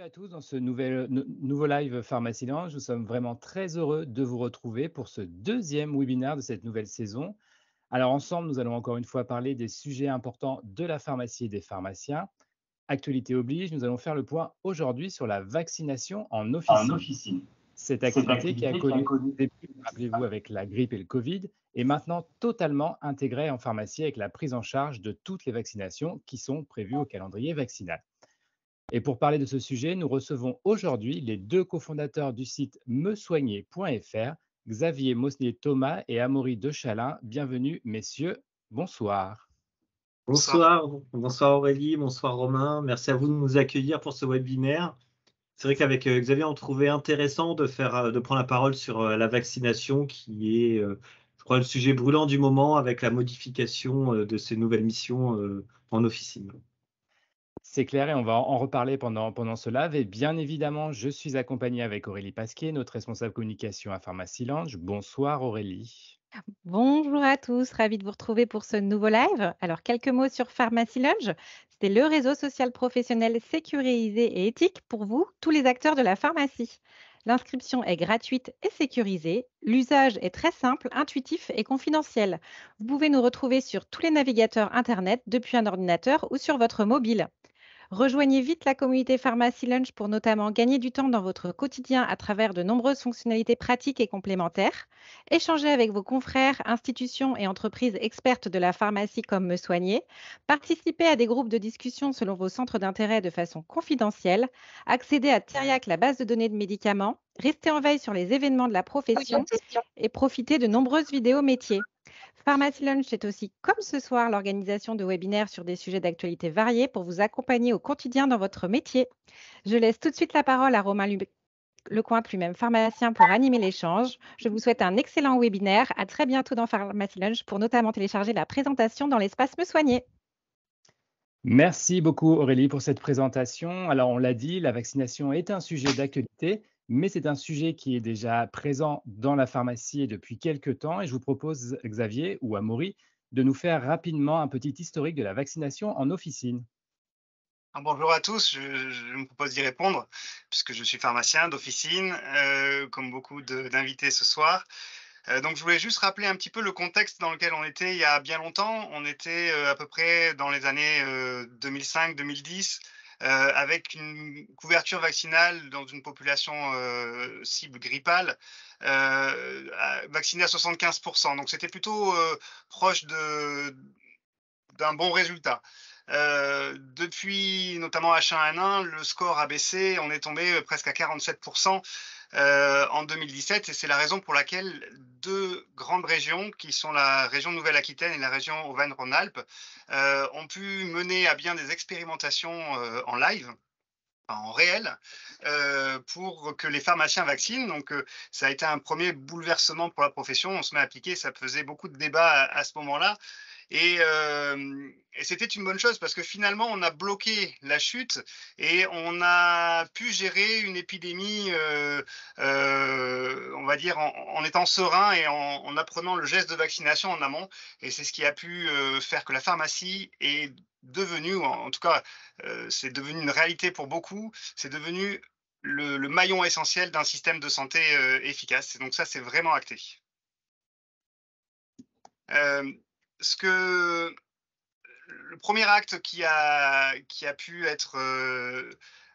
à tous dans ce nouveau live Pharmacie Lounge. Nous sommes vraiment très heureux de vous retrouver pour ce deuxième webinaire de cette nouvelle saison. Alors ensemble, nous allons encore une fois parler des sujets importants de la pharmacie et des pharmaciens. Actualité oblige, nous allons faire le point aujourd'hui sur la vaccination en En officine. officine. Cette Cette activité qui a activité qui a connu connu. des débuts, rappelez-vous, avec la grippe et le Covid, est maintenant totalement intégrée en pharmacie avec la prise en charge de toutes les vaccinations qui sont prévues au calendrier vaccinal. Et pour parler de ce sujet, nous recevons aujourd'hui les deux cofondateurs du site mesoigner.fr, Xavier Mosnier-Thomas et Amaury Dechalin. Bienvenue, messieurs. Bonsoir. Bonsoir, bonsoir Aurélie, bonsoir Romain. Merci à vous de nous accueillir pour ce webinaire. C'est vrai qu'avec Xavier, on trouvait intéressant de prendre la parole sur la vaccination qui est, je crois, le sujet brûlant du moment avec la modification de ces nouvelles missions en officine. C'est clair et on va en reparler pendant ce live. Et bien évidemment, je suis accompagné avec Aurélie Pasquier, notre responsable communication à Pharmacy Lounge. Bonsoir Aurélie. Bonjour à tous, ravi de vous retrouver pour ce nouveau live. Alors, quelques mots sur Pharmacy Lounge. C'est le réseau social professionnel sécurisé et éthique pour vous, tous les acteurs de la pharmacie. L'inscription est gratuite et sécurisée. L'usage est très simple, intuitif et confidentiel. Vous pouvez nous retrouver sur tous les navigateurs Internet depuis un ordinateur ou sur votre mobile. Rejoignez vite la communauté Pharmacy Lunch pour notamment gagner du temps dans votre quotidien à travers de nombreuses fonctionnalités pratiques et complémentaires. Échangez avec vos confrères, institutions et entreprises expertes de la pharmacie comme Me Soigner. Participez à des groupes de discussion selon vos centres d'intérêt de façon confidentielle. Accédez à Theriac, la base de données de médicaments. Restez en veille sur les événements de la profession et profitez de nombreuses vidéos métiers. Pharmacy Lunch est aussi, comme ce soir, l'organisation de webinaires sur des sujets d'actualité variés pour vous accompagner au quotidien dans votre métier. Je laisse tout de suite la parole à Romain Lecointe, lui-même pharmacien, pour animer l'échange. Je vous souhaite un excellent webinaire. À très bientôt dans Pharmacy Lunch pour notamment télécharger la présentation dans l'espace Me Soigner. Merci beaucoup Aurélie pour cette présentation. Alors on l'a dit, la vaccination est un sujet d'actualité, mais c'est un sujet qui est déjà présent dans la pharmacie depuis quelques temps et je vous propose, Xavier ou Amaury, de nous faire rapidement un petit historique de la vaccination en officine. Bonjour à tous, je me propose d'y répondre puisque je suis pharmacien d'officine, comme beaucoup d'invités ce soir. Donc je voulais juste rappeler un petit peu le contexte dans lequel on était il y a bien longtemps. On était à peu près dans les années 2005-2010 avec une couverture vaccinale dans une population cible grippale vaccinée à 75%. Donc c'était plutôt proche d'un bon résultat. Depuis notamment H1N1, le score a baissé, on est tombé presque à 47% en 2017 et c'est la raison pour laquelle deux grandes régions qui sont la région Nouvelle-Aquitaine et la région Auvergne-Rhône-Alpes ont pu mener à bien des expérimentations en live, en réel, pour que les pharmaciens vaccinent. Donc ça a été un premier bouleversement pour la profession, on se met à appliquer, ça faisait beaucoup de débats à ce moment-là. Et c'était une bonne chose parce que finalement, on a bloqué la chute et on a pu gérer une épidémie, on va dire, en étant serein et en apprenant le geste de vaccination en amont. Et c'est ce qui a pu faire que la pharmacie est devenue, en tout cas, c'est devenu une réalité pour beaucoup, c'est devenu le maillon essentiel d'un système de santé efficace. Et donc ça, c'est vraiment acté. Le premier acte qui a pu être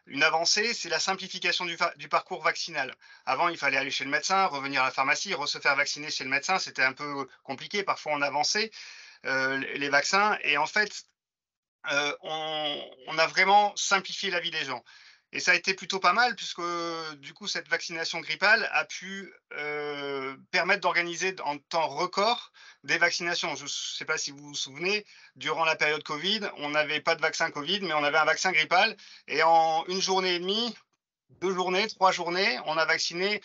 une avancée, c'est la simplification du parcours vaccinal. Avant, il fallait aller chez le médecin, revenir à la pharmacie, se faire vacciner chez le médecin. C'était un peu compliqué. Parfois, on avançait les vaccins. Et en fait, on a vraiment simplifié la vie des gens. Et ça a été plutôt pas mal puisque du coup, cette vaccination grippale a pu permettre d'organiser en temps record des vaccinations. Je ne sais pas si vous vous souvenez, durant la période Covid, on n'avait pas de vaccin Covid, mais on avait un vaccin grippal. Et en une journée et demie, 2 journées, 3 journées, on a vacciné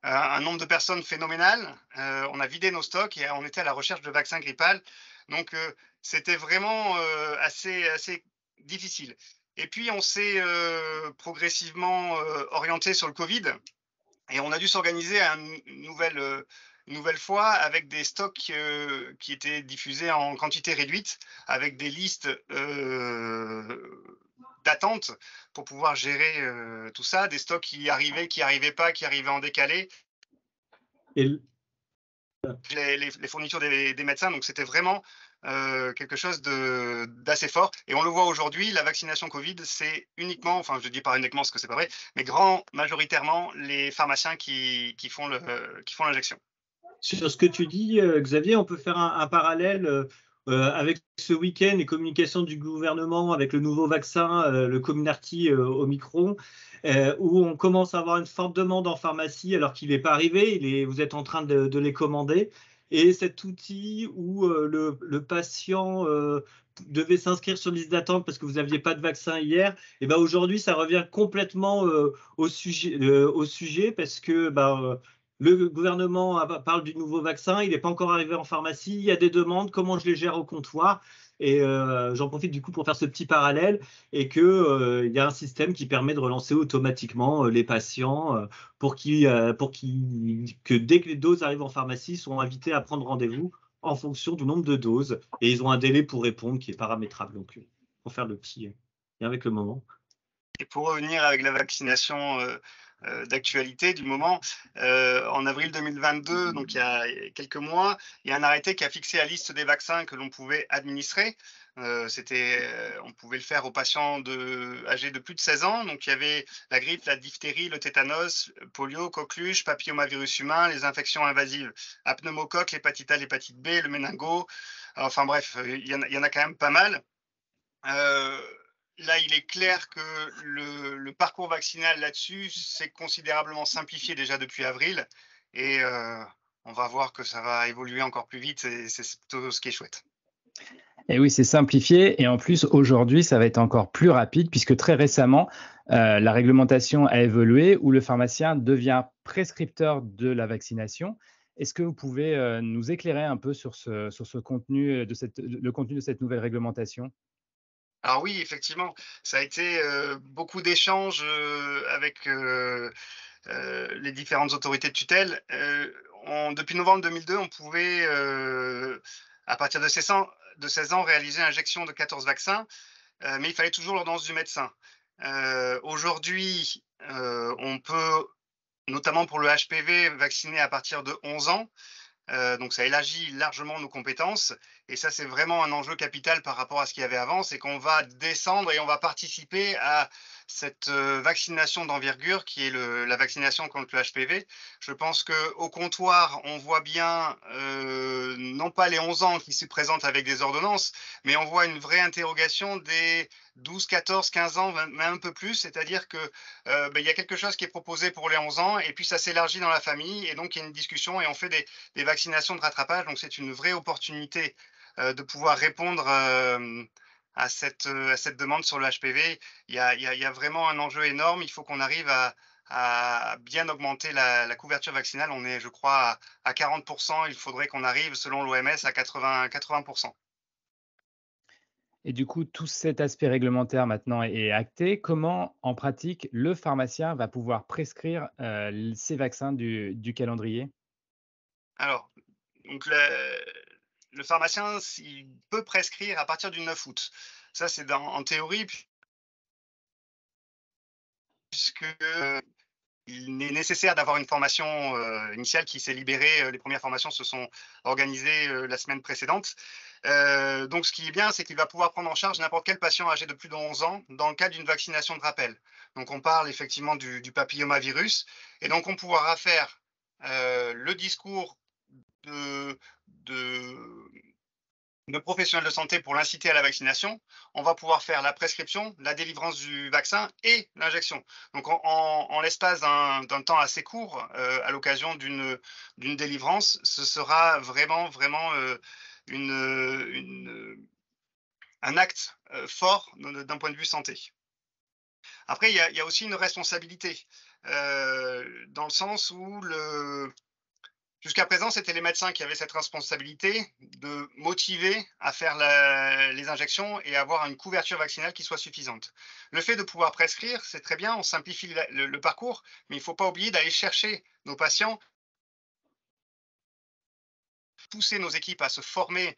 un nombre de personnes phénoménal. On a vidé nos stocks et on était à la recherche de vaccins grippal. Donc, c'était vraiment assez difficile. Et puis, on s'est progressivement orienté sur le Covid et on a dû s'organiser une nouvelle fois avec des stocks qui étaient diffusés en quantité réduite, avec des listes d'attente pour pouvoir gérer tout ça, des stocks qui arrivaient pas, qui arrivaient en décalé, Et les fournitures des médecins. Donc, c'était vraiment quelque chose d'assez fort. Et on le voit aujourd'hui, la vaccination Covid, c'est uniquement, enfin, je dis pas uniquement parce que c'est pas vrai, mais majoritairement les pharmaciens qui font l'injection. sur ce que tu dis, Xavier, on peut faire un parallèle avec ce week-end, les communications du gouvernement avec le nouveau vaccin, le Comirnaty Omicron, où on commence à avoir une forte demande en pharmacie alors qu'il n'est pas arrivé, vous êtes en train de les commander. Et cet outil où le patient devait s'inscrire sur liste d'attente parce que vous n'aviez pas de vaccin hier, et ben aujourd'hui, ça revient complètement au sujet parce que le gouvernement parle du nouveau vaccin, il n'est pas encore arrivé en pharmacie, il y a des demandes, comment je les gère au comptoir? Et j'en profite du coup pour faire ce petit parallèle et qu'il y a un système qui permet de relancer automatiquement les patients que dès que les doses arrivent en pharmacie, ils sont invités à prendre rendez-vous en fonction du nombre de doses et ils ont un délai pour répondre qui est paramétrable. Donc, pour faire le petit lien avec le moment. Et pour revenir avec la vaccination d'actualité du moment, en avril 2022, donc il y a quelques mois, il y a un arrêté qui a fixé la liste des vaccins que l'on pouvait administrer. On pouvait le faire aux patients âgés de plus de 16 ans. Donc il y avait la grippe, la diphtérie, le tétanos, polio, coqueluche, papillomavirus humain, les infections invasives à pneumocoque, l'hépatite A, l'hépatite B, le méningo. Enfin bref, il y en a quand même pas mal. Là, il est clair que le parcours vaccinal là-dessus s'est considérablement simplifié déjà depuis avril et on va voir que ça va évoluer encore plus vite et c'est plutôt ce qui est chouette. Et oui, c'est simplifié et en plus, aujourd'hui, ça va être encore plus rapide puisque très récemment, la réglementation a évolué où le pharmacien devient prescripteur de la vaccination. Est-ce que vous pouvez nous éclairer un peu sur ce contenu, le contenu de cette nouvelle réglementation? Alors oui, effectivement, ça a été beaucoup d'échanges avec les différentes autorités de tutelle. Depuis novembre 2002, on pouvait, à partir de 16 ans, réaliser l'injection de 14 vaccins, mais il fallait toujours l'ordonnance du médecin. Aujourd'hui, on peut, notamment pour le HPV, vacciner à partir de 11 ans. Donc ça élargit largement nos compétences et ça c'est vraiment un enjeu capital par rapport à ce qu'il y avait avant, c'est qu'on va descendre et on va participer à cette vaccination d'envergure qui est la vaccination contre le HPV. Je pense qu'au comptoir, on voit bien non pas les 11 ans qui se présentent avec des ordonnances, mais on voit une vraie interrogation des 12, 14, 15 ans, même un peu plus, c'est-à-dire que il y a quelque chose qui est proposé pour les 11 ans et puis ça s'élargit dans la famille et donc il y a une discussion et on fait des vaccinations de rattrapage. Donc, c'est une vraie opportunité de pouvoir répondre à cette demande sur le HPV. Il y a vraiment un enjeu énorme. Il faut qu'on arrive à bien augmenter la couverture vaccinale. On est, je crois, à 40%. Il faudrait qu'on arrive, selon l'OMS, à 80%. Et du coup, tout cet aspect réglementaire maintenant est acté. Comment, en pratique, le pharmacien va pouvoir prescrire ces vaccins du calendrier? Alors, donc le pharmacien, il peut prescrire à partir du 9 août. Ça, c'est en théorie, puisque il est nécessaire d'avoir une formation initiale qui s'est libérée. Les premières formations se sont organisées la semaine précédente. Donc, ce qui est bien, c'est qu'il va pouvoir prendre en charge n'importe quel patient âgé de plus de 11 ans dans le cadre d'une vaccination de rappel. Donc, on parle effectivement du papillomavirus. Et donc, on pourra faire le discours de, de professionnels de santé pour l'inciter à la vaccination. On va pouvoir faire la prescription, la délivrance du vaccin et l'injection. Donc, en l'espace d'un temps assez court, à l'occasion d'une délivrance, ce sera vraiment un acte fort d'un point de vue santé. Après, il y a aussi une responsabilité, dans le sens où jusqu'à présent, c'était les médecins qui avaient cette responsabilité de motiver à faire les injections et avoir une couverture vaccinale qui soit suffisante. Le fait de pouvoir prescrire, c'est très bien, on simplifie le parcours, mais il ne faut pas oublier d'aller chercher nos patients pousser nos équipes à se former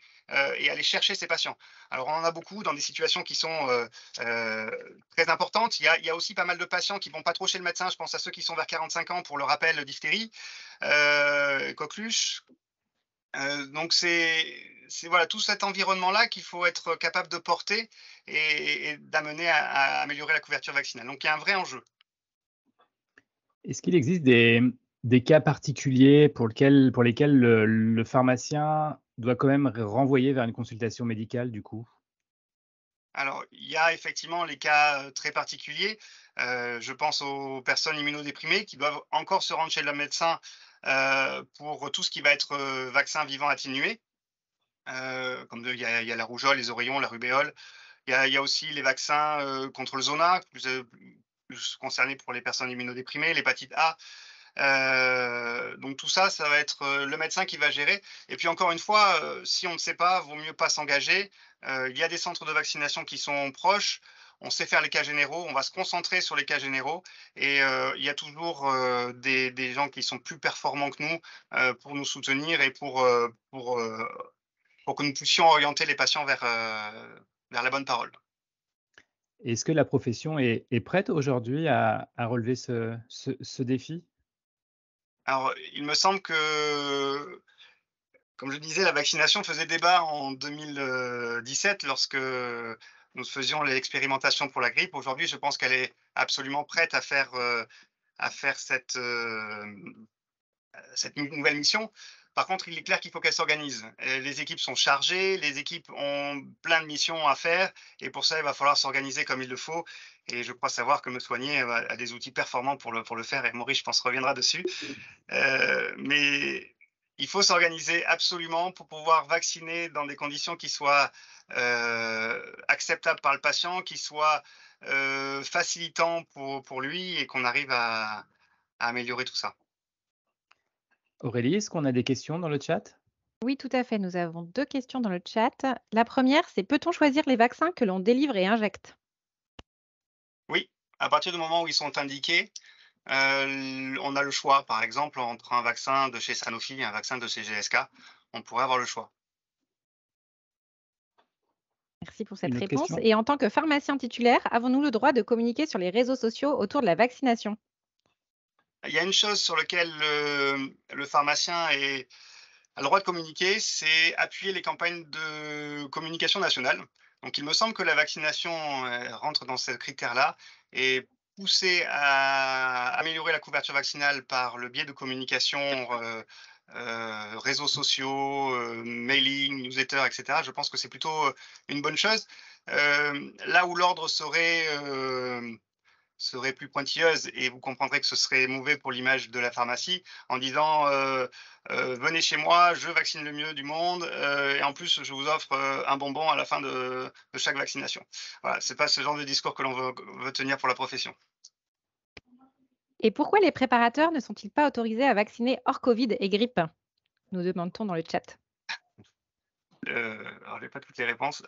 et aller chercher ces patients. Alors, on en a beaucoup dans des situations qui sont très importantes. Il y a aussi pas mal de patients qui ne vont pas trop chez le médecin. Je pense à ceux qui sont vers 45 ans pour le rappel diphtérie, coqueluche. Donc, c'est voilà, tout cet environnement-là qu'il faut être capable de porter et d'amener à améliorer la couverture vaccinale. Donc, il y a un vrai enjeu. Est-ce qu'il existe des cas particuliers pour lesquels le pharmacien doit quand même renvoyer vers une consultation médicale du coup? Alors, il y a effectivement les cas très particuliers. Je pense aux personnes immunodéprimées qui doivent encore se rendre chez le médecin pour tout ce qui va être vaccin vivant atténué. Il y a la rougeole, les oreillons, la rubéole. Il y a aussi les vaccins contre le zona, plus concernés pour les personnes immunodéprimées, l'hépatite A. Donc tout ça, ça va être le médecin qui va gérer. Et puis encore une fois, si on ne sait pas, vaut mieux pas s'engager. Il y a des centres de vaccination qui sont proches. On sait faire les cas généraux. On va se concentrer sur les cas généraux. Et il y a toujours des gens qui sont plus performants que nous pour nous soutenir et pour que nous puissions orienter les patients vers la bonne parole. Est-ce que la profession est prête aujourd'hui à relever ce défi? Alors, il me semble que, comme je disais, la vaccination faisait débat en 2017 lorsque nous faisions l'expérimentation pour la grippe. Aujourd'hui, je pense qu'elle est absolument prête à faire cette nouvelle mission. Par contre, il est clair qu'il faut qu'elle s'organise. Les équipes sont chargées, les équipes ont plein de missions à faire, et pour ça, il va falloir s'organiser comme il le faut. Et je crois savoir que Me Soigner a des outils performants pour le faire, et Maurice, je pense, reviendra dessus. Mais il faut s'organiser absolument pour pouvoir vacciner dans des conditions qui soient acceptables par le patient, qui soient facilitantes pour lui, et qu'on arrive à améliorer tout ça. Aurélie, est-ce qu'on a des questions dans le chat? Oui, tout à fait. Nous avons 2 questions dans le chat. La première, c'est: peut-on choisir les vaccins que l'on délivre et injecte? Oui, à partir du moment où ils sont indiqués, on a le choix. Par exemple, entre un vaccin de chez Sanofi et un vaccin de chez GSK, on pourrait avoir le choix. Merci pour cette Une autre réponse. question? Et en tant que pharmacien titulaire, avons-nous le droit de communiquer sur les réseaux sociaux autour de la vaccination? Il y a une chose sur laquelle le pharmacien a le droit de communiquer, c'est appuyer les campagnes de communication nationale. Donc, il me semble que la vaccination rentre dans ce critère-là, et pousser à améliorer la couverture vaccinale par le biais de communication, réseaux sociaux, mailing, newsletter, etc. Je pense que c'est plutôt une bonne chose. Là où l'ordre serait plus pointilleuse, et vous comprendrez que ce serait mauvais pour l'image de la pharmacie, en disant venez chez moi, je vaccine le mieux du monde, et en plus je vous offre un bonbon à la fin de chaque vaccination. Voilà, c'est pas ce genre de discours que l'on veut tenir pour la profession. Et pourquoi les préparateurs ne sont-ils pas autorisés à vacciner hors Covid et grippe? Nous demande-t-on dans le chat. Alors j'ai pas toutes les réponses.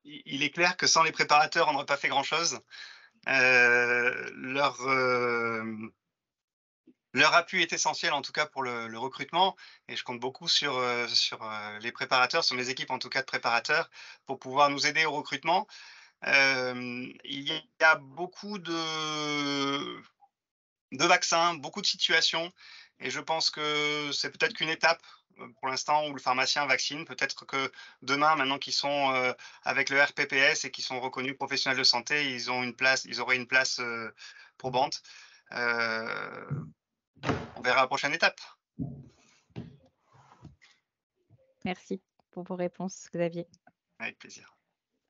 Il est clair que sans les préparateurs, on n'aurait pas fait grand-chose. Leur appui est essentiel, en tout cas pour le recrutement, et je compte beaucoup sur les préparateurs, sur mes équipes en tout cas de préparateurs, pour pouvoir nous aider au recrutement. Il y a beaucoup de vaccins, beaucoup de situations, et je pense que c'est peut-être qu'une étape pour l'instant où le pharmacien vaccine. Peut-être que demain, maintenant qu'ils sont avec le RPPS et qu'ils sont reconnus professionnels de santé, ils auraient une place probante. On verra la prochaine étape. Merci pour vos réponses, Xavier. Avec plaisir.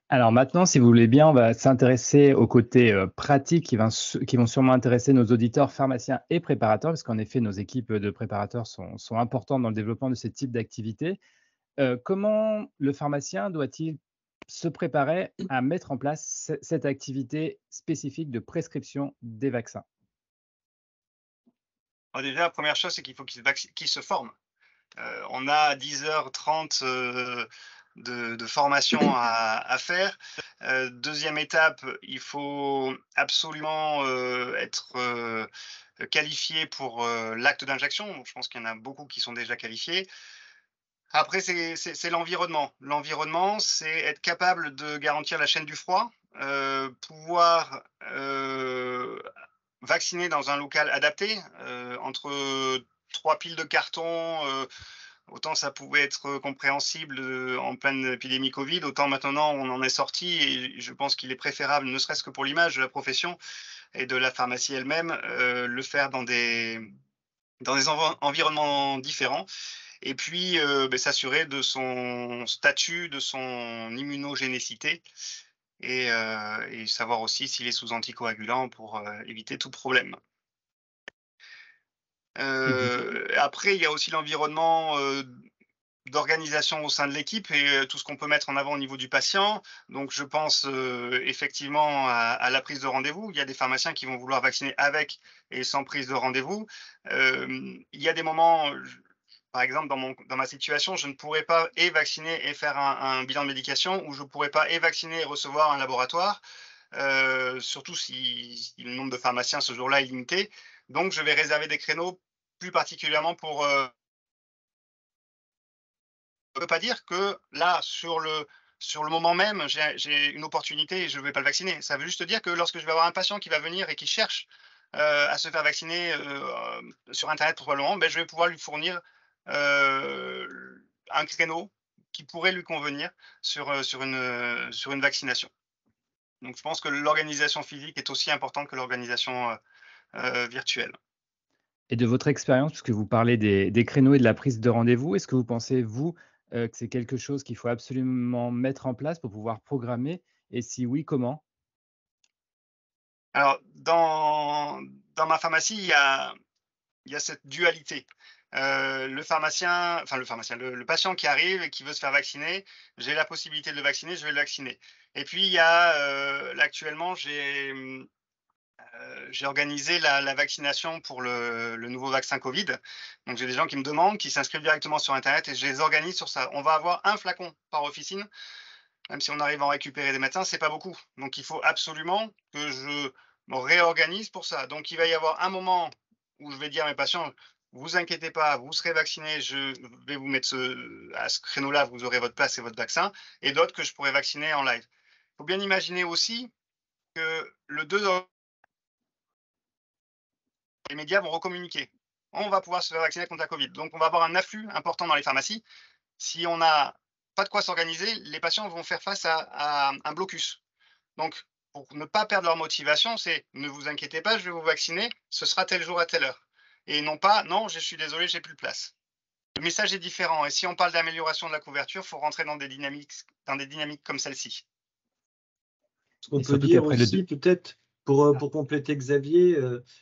Alors maintenant, si vous voulez bien, on va s'intéresser au côté pratique qui vont sûrement intéresser nos auditeurs, pharmaciens et préparateurs, parce qu'en effet, nos équipes de préparateurs sont importantes dans le développement de ce type d'activité. Comment le pharmacien doit-il se préparer à mettre en place cette activité spécifique de prescription des vaccins? Alors déjà, la première chose, c'est qu'il faut qu'ils se forment. On a 10h30 de formation à faire. Deuxième étape, il faut absolument être qualifiés pour l'acte d'injection. Donc, je pense qu'il y en a beaucoup qui sont déjà qualifiés. Après, c'est l'environnement. L'environnement, c'est être capable de garantir la chaîne du froid, pouvoir vacciner dans un local adapté, entre 3 piles de carton. Autant ça pouvait être compréhensible en pleine épidémie Covid, autant maintenant on en est sorti et je pense qu'il est préférable, ne serait-ce que pour l'image de la profession et de la pharmacie elle-même, le faire dans des environnements différents. Et puis s'assurer de son statut, de son immunogénicité et savoir aussi s'il est sous anticoagulant pour éviter tout problème. Après, il y a aussi l'environnement d'organisation au sein de l'équipe et tout ce qu'on peut mettre en avant au niveau du patient. Donc, je pense effectivement à la prise de rendez-vous. Il y a des pharmaciens qui vont vouloir vacciner avec et sans prise de rendez-vous. Il y a des moments, par exemple, dans ma situation, je ne pourrais pas et vacciner et faire un bilan de médication, ou je ne pourrais pas et vacciner et recevoir un laboratoire, surtout si le nombre de pharmaciens ce jour-là est limité. Donc, je vais réserver des créneaux plus particulièrement pour... je ne peux pas dire que là, sur le moment même, j'ai une opportunité et je ne vais pas le vacciner. Ça veut juste dire que lorsque je vais avoir un patient qui va venir et qui cherche à se faire vacciner sur Internet probablement, je vais pouvoir lui fournir un créneau qui pourrait lui convenir sur une vaccination. Donc, je pense que l'organisation physique est aussi importante que l'organisation virtuelle. Et de votre expérience, puisque vous parlez des créneaux et de la prise de rendez-vous, est-ce que vous pensez, vous, que c'est quelque chose qu'il faut absolument mettre en place pour pouvoir programmer? Et si oui, comment? Alors, dans ma pharmacie, il y a cette dualité. Le patient qui arrive et qui veut se faire vacciner, j'ai la possibilité de le vacciner, je vais le vacciner. Et puis, il y a actuellement, j'ai organisé la vaccination pour le nouveau vaccin Covid. Donc, j'ai des gens qui me demandent, qui s'inscrivent directement sur Internet et je les organise sur ça. On va avoir un flacon par officine. Même si on arrive à en récupérer des médecins, c'est pas beaucoup. Donc, il faut absolument que je me réorganise pour ça. Donc, il va y avoir un moment où je vais dire à mes patients, vous inquiétez pas, vous serez vaccinés, je vais vous mettre à ce créneau-là, vous aurez votre place et votre vaccin, et d'autres que je pourrai vacciner en live. Il faut bien imaginer aussi que le 2 octobre, les médias vont recommuniquer. On va pouvoir se faire vacciner contre la Covid. Donc, on va avoir un afflux important dans les pharmacies. Si on n'a pas de quoi s'organiser, les patients vont faire face à un blocus. Donc, pour ne pas perdre leur motivation, c'est ne vous inquiétez pas, je vais vous vacciner, ce sera tel jour à telle heure. Et non pas, non, je suis désolé, j'ai plus de place. Le message est différent. Et si on parle d'amélioration de la couverture, il faut rentrer dans des dynamiques comme celle-ci. Ce qu'on peut dire aussi, peut-être, pour compléter Xavier,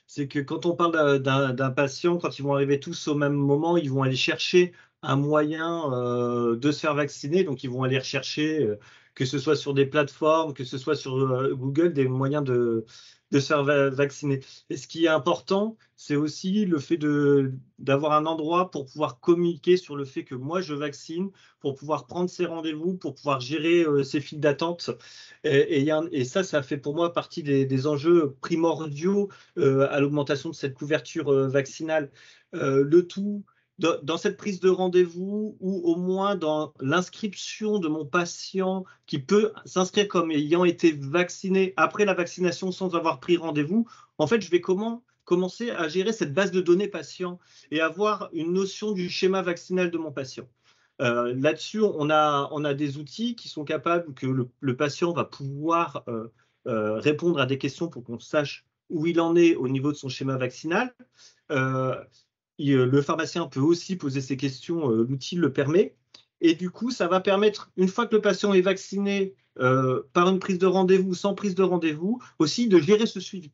c'est que quand on parle d'un patient, quand ils vont arriver tous au même moment, ils vont aller chercher un moyen de se faire vacciner. Donc, ils vont aller rechercher, que ce soit sur des plateformes, que ce soit sur Google, des moyens de se faire vacciner. Et ce qui est important, c'est aussi le fait d'avoir un endroit pour pouvoir communiquer sur le fait que moi, je vaccine, pour pouvoir prendre ses rendez-vous, pour pouvoir gérer ses files d'attente. Et ça fait pour moi partie des enjeux primordiaux à l'augmentation de cette couverture vaccinale. Le tout dans cette prise de rendez-vous ou au moins dans l'inscription de mon patient qui peut s'inscrire comme ayant été vacciné après la vaccination sans avoir pris rendez-vous, en fait, je vais commencer à gérer cette base de données patient et avoir une notion du schéma vaccinal de mon patient. Là-dessus, on a des outils qui sont capables que le patient va pouvoir répondre à des questions pour qu'on sache où il en est au niveau de son schéma vaccinal. Le pharmacien peut aussi poser ces questions, l'outil le permet. Et du coup, ça va permettre, une fois que le patient est vacciné par une prise de rendez-vous, sans prise de rendez-vous, aussi de gérer ce suivi.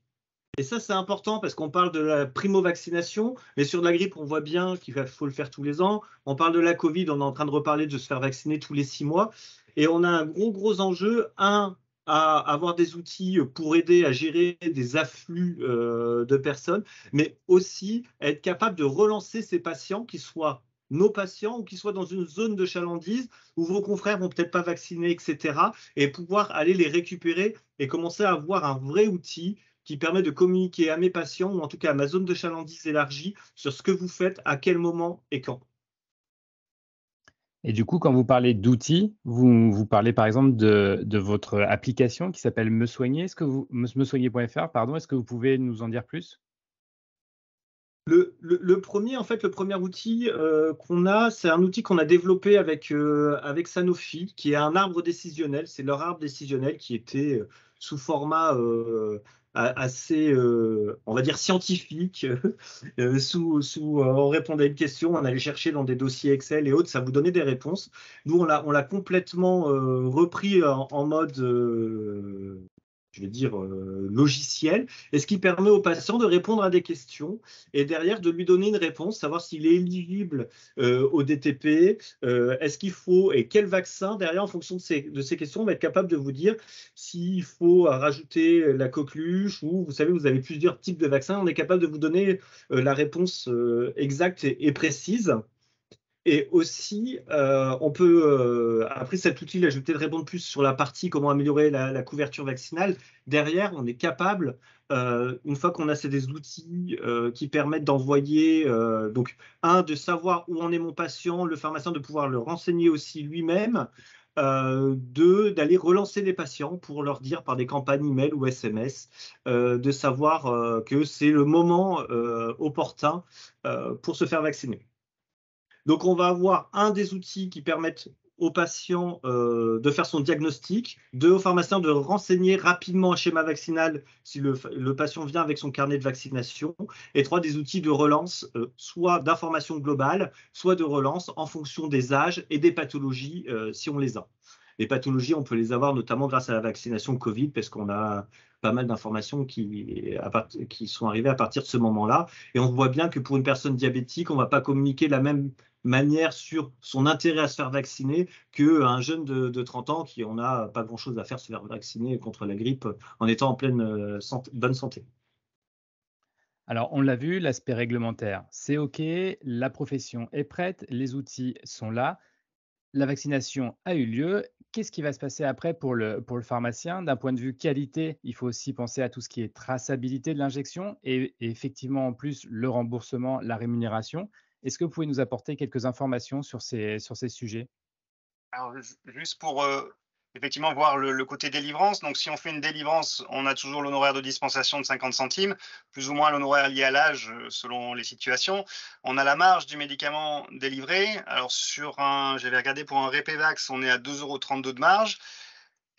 Et ça, c'est important parce qu'on parle de la primo-vaccination, mais sur la grippe, on voit bien qu'il faut le faire tous les ans. On parle de la Covid, on est en train de reparler de se faire vacciner tous les 6 mois. Et on a un gros enjeu, à avoir des outils pour aider à gérer des afflux de personnes, mais aussi être capable de relancer ces patients, qui soient nos patients ou qui soient dans une zone de chalandise où vos confrères vont peut-être pas vacciner, etc. Et pouvoir aller les récupérer et commencer à avoir un vrai outil qui permet de communiquer à mes patients, ou en tout cas à ma zone de chalandise élargie, sur ce que vous faites, à quel moment et quand. Et du coup, quand vous parlez d'outils, vous parlez par exemple de votre application qui s'appelle Me Soigner. mesoigner.fr, pardon. Est-ce que vous pouvez nous en dire plus? Le premier outil qu'on a, c'est un outil qu'on a développé avec Sanofi, qui est un arbre décisionnel. C'est leur arbre décisionnel qui était sous format assez, on va dire, scientifique. On répondait à une question, on allait chercher dans des dossiers Excel et autres, ça vous donnait des réponses. Nous, on l'a complètement repris en mode je vais dire, logiciel, et ce qui permet au patient de répondre à des questions et derrière de lui donner une réponse, savoir s'il est éligible au DTP, est-ce qu'il faut et quel vaccin. Derrière, en fonction de ces questions, on va être capable de vous dire s'il faut rajouter la coqueluche ou, vous savez, vous avez plusieurs types de vaccins. On est capable de vous donner la réponse exacte et précise. Et aussi, on peut, après cet outil, là, je vais peut-être répondre plus sur la partie comment améliorer la couverture vaccinale. Derrière, on est capable, une fois qu'on a ces outils qui permettent d'envoyer, donc, de savoir où en est mon patient, le pharmacien de pouvoir le renseigner aussi lui-même, d'aller relancer les patients pour leur dire par des campagnes email ou SMS, de savoir que c'est le moment opportun pour se faire vacciner. Donc, on va avoir un des outils qui permettent au patient de faire son diagnostic, au pharmacien de renseigner rapidement un schéma vaccinal si le patient vient avec son carnet de vaccination, et 3, des outils de relance, soit d'information globale, soit de relance en fonction des âges et des pathologies si on les a. Les pathologies, on peut les avoir notamment grâce à la vaccination Covid, parce qu'on a pas mal d'informations qui sont arrivées à partir de ce moment-là. Et on voit bien que pour une personne diabétique, on ne va pas communiquer de la même manière sur son intérêt à se faire vacciner qu'un jeune de 30 ans qui n'en a pas grand-chose à faire se faire vacciner contre la grippe en étant en pleine bonne santé. Alors, on l'a vu, l'aspect réglementaire, c'est OK, la profession est prête, les outils sont là, la vaccination a eu lieu. Qu'est-ce qui va se passer après pour le pharmacien? D'un point de vue qualité, il faut aussi penser à tout ce qui est traçabilité de l'injection et effectivement, en plus, le remboursement, la rémunération. Est-ce que vous pouvez nous apporter quelques informations sur ces sujets? Alors, juste pour effectivement voir le côté délivrance. Donc, si on fait une délivrance, on a toujours l'honoraire de dispensation de 50 centimes, plus ou moins l'honoraire lié à l'âge selon les situations. On a la marge du médicament délivré. Alors, j'avais regardé pour un Repevax, on est à 2,32 € de marge,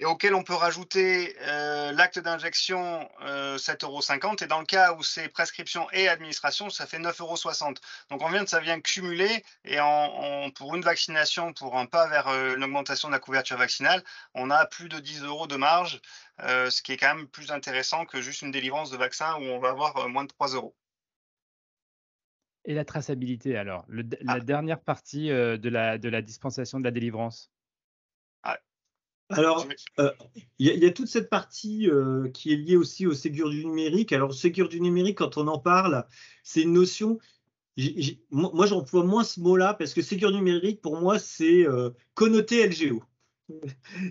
et auquel on peut rajouter l'acte d'injection 7,50 €. Et dans le cas où c'est prescription et administration, ça fait 9,60 €. Donc ça vient cumuler, et pour une vaccination, pour un pas vers l'augmentation de la couverture vaccinale, on a plus de 10 € de marge, ce qui est quand même plus intéressant que juste une délivrance de vaccin où on va avoir moins de 3 €. Et la traçabilité alors? Ah, La dernière partie, de la dispensation de la délivrance? ah, Alors, il y a toute cette partie qui est liée aussi au Ségur du numérique. Alors, Ségur du numérique, quand on en parle, c'est une notion. Moi, j'emploie moins ce mot-là parce que Ségur numérique, pour moi, c'est connoté LGO.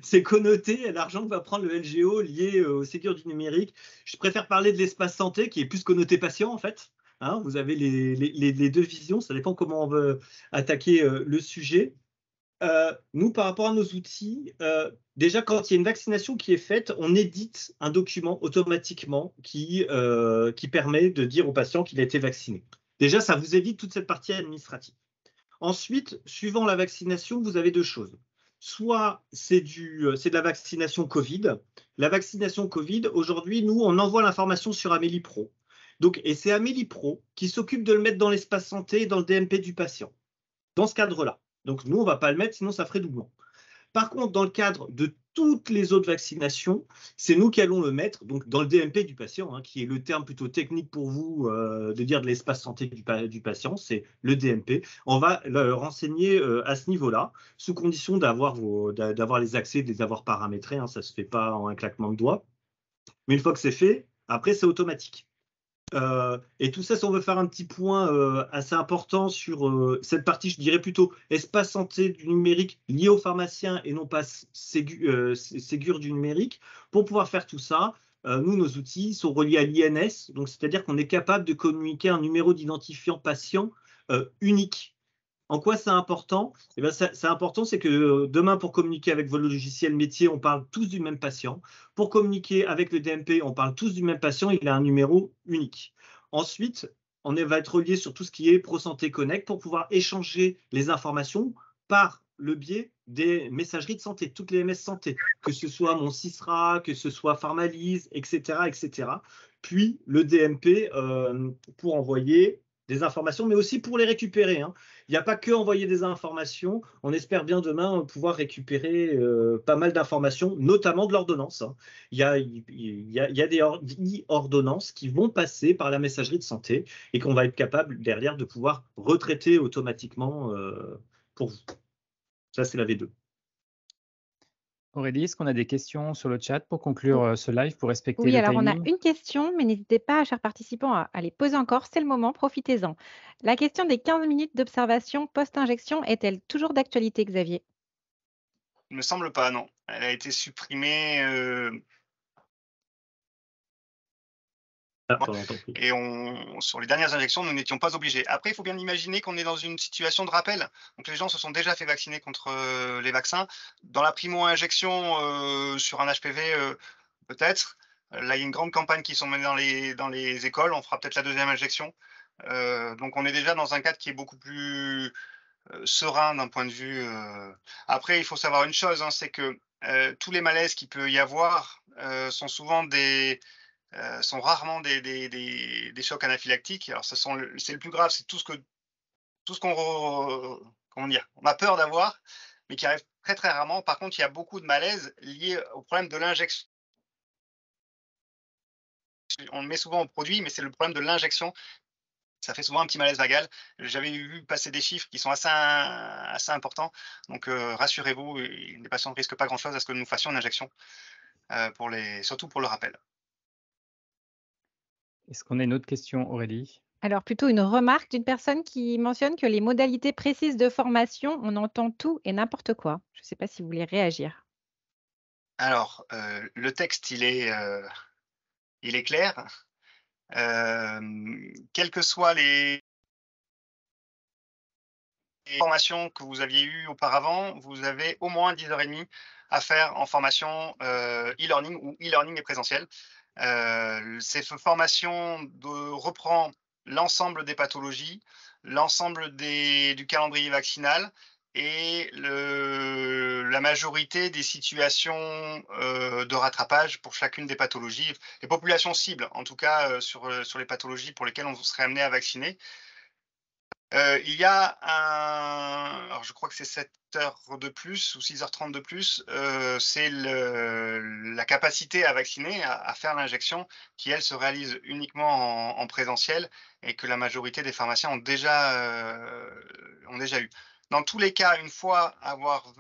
C'est connoté l'argent que va prendre le LGO lié au Ségur du numérique. Je préfère parler de l'espace santé qui est plus connoté patient, en fait. Hein, vous avez les deux visions, ça dépend comment on veut attaquer le sujet. Nous, par rapport à nos outils, déjà, quand il y a une vaccination qui est faite, on édite un document automatiquement qui permet de dire au patient qu'il a été vacciné. Déjà, ça vous évite toute cette partie administrative. Ensuite, suivant la vaccination, vous avez deux choses. Soit c'est de la vaccination Covid. La vaccination Covid, aujourd'hui, nous, on envoie l'information sur Amélie Pro. Donc, et c'est Amélie Pro qui s'occupe de le mettre dans l'espace santé et dans le DMP du patient. Dans ce cadre-là. Donc, nous, on ne va pas le mettre, sinon ça ferait doublon. Par contre, dans le cadre de toutes les autres vaccinations, c'est nous qui allons le mettre donc dans le DMP du patient, hein, qui est le terme plutôt technique pour vous de dire de l'espace santé du patient, c'est le DMP. On va le renseigner à ce niveau-là, sous condition d'avoir les accès, de les avoir paramétrés. Hein, ça ne se fait pas en un claquement de doigts. Mais une fois que c'est fait, après, c'est automatique. Et tout ça, si on veut faire un petit point assez important sur cette partie, je dirais plutôt espace santé du numérique lié aux pharmaciens et non pas Ségur du numérique. Pour pouvoir faire tout ça, nous, nos outils sont reliés à l'INS, donc c'est-à-dire qu'on est capable de communiquer un numéro d'identifiant patient unique. En quoi c'est important? Eh bien, c'est important, c'est que demain, pour communiquer avec vos logiciels métiers, on parle tous du même patient. Pour communiquer avec le DMP, on parle tous du même patient, il a un numéro unique. Ensuite, va être relié sur tout ce qui est ProSanté Connect pour pouvoir échanger les informations par le biais des messageries de santé, toutes les MS santé, que ce soit mon CISRA, que ce soit Pharmalise, etc., etc. Puis le DMP pour envoyer des informations, mais aussi pour les récupérer, hein. Il n'y a pas que envoyer des informations. On espère bien demain pouvoir récupérer pas mal d'informations, notamment de l'ordonnance, hein. Il y a des e-ordonnances qui vont passer par la messagerie de santé et qu'on va être capable derrière de pouvoir retraiter automatiquement pour vous. Ça, c'est la V2. Aurélie, est-ce qu'on a des questions sur le chat pour conclure ce live, pour respecter Oui, le alors on a timing? une question, mais n'hésitez pas, chers participants, à les poser encore. C'est le moment, profitez-en. La question des 15 minutes d'observation post-injection est-elle toujours d'actualité, Xavier? Il ne me semble pas, non. Elle a été supprimée et sur les dernières injections, nous n'étions pas obligés. Après, il faut bien imaginer qu'on est dans une situation de rappel. Donc, les gens se sont déjà fait vacciner contre les vaccins. Dans la primo-injection sur un HPV, peut-être. Là, il y a une grande campagne qui sont menées dans les écoles. On fera peut-être la deuxième injection. Donc, on est déjà dans un cadre qui est beaucoup plus serein d'un point de vue. Après, il faut savoir une chose, hein, c'est que tous les malaises qu'il peut y avoir sont rarement des chocs anaphylactiques. Alors, c'est le plus grave, c'est tout ce comment dire, on a peur d'avoir, mais qui arrive très très rarement. Par contre, il y a beaucoup de malaises liés au problème de l'injection. On le met souvent au produit, mais c'est le problème de l'injection. Ça fait souvent un petit malaise vagal. J'avais vu passer des chiffres qui sont assez importants. Donc, rassurez-vous, les patients ne risquent pas grand-chose à ce que nous fassions une injection, surtout pour le rappel. Est-ce qu'on a une autre question, Aurélie? Alors, plutôt une remarque d'une personne qui mentionne que les modalités précises de formation, on entend tout et n'importe quoi. Je ne sais pas si vous voulez réagir. Alors, le texte, il est clair. Quelles que soient les formations que vous aviez eues auparavant, vous avez au moins 10h30 à faire en formation e-learning ou e-learning et présentiel. Cette formation reprend l'ensemble des pathologies, l'ensemble du calendrier vaccinal et la majorité des situations de rattrapage pour chacune des pathologies, les populations cibles, en tout cas sur les pathologies pour lesquelles on serait amené à vacciner. Il y a alors je crois que c'est 7 heures de plus ou 6h30 de plus, c'est la capacité à vacciner, à faire l'injection qui, elle, se réalise uniquement en présentiel et que la majorité des pharmaciens ont déjà eu. Dans tous les cas, une fois avoir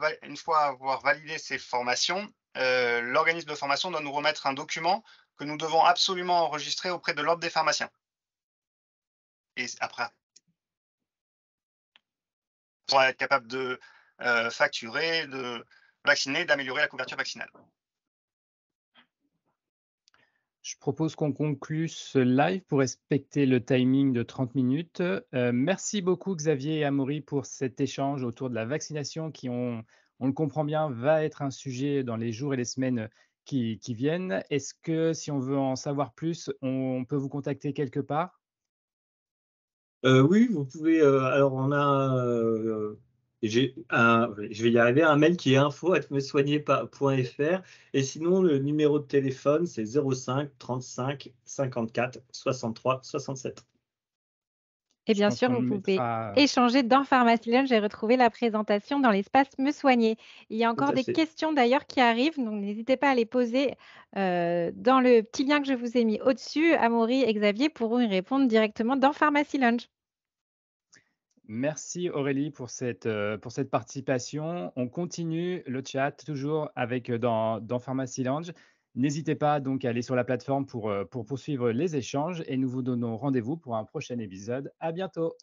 validé ces formations, l'organisme de formation doit nous remettre un document que nous devons absolument enregistrer auprès de l'ordre des pharmaciens. Et après, pour être capable de facturer, de vacciner, d'améliorer la couverture vaccinale. Je propose qu'on conclue ce live pour respecter le timing de 30 minutes. Merci beaucoup Xavier et Amaury pour cet échange autour de la vaccination qui, on le comprend bien, va être un sujet dans les jours et les semaines qui viennent. Est-ce que si on veut en savoir plus, on peut vous contacter quelque part? Oui, vous pouvez. Alors, on a. Je vais y arriver, un mail qui est info@mesoigner.fr. Et sinon, le numéro de téléphone, c'est 05 35 54 63 67. Et Je bien pense sûr, qu'on vous le pouvez mettra. échanger dans Pharmacy Lunch et retrouver la présentation dans l'espace Me Soigner. Il y a Tout encore à des fait. questions d'ailleurs qui arrivent, donc n'hésitez pas à les poser dans le petit lien que je vous ai mis au-dessus. Amaury et Xavier pourront y répondre directement dans Pharmacy Lunch. Merci Aurélie pour cette participation. On continue le chat toujours avec dans Pharmacy Lounge. N'hésitez pas donc à aller sur la plateforme pour poursuivre les échanges et nous vous donnons rendez-vous pour un prochain épisode. À bientôt.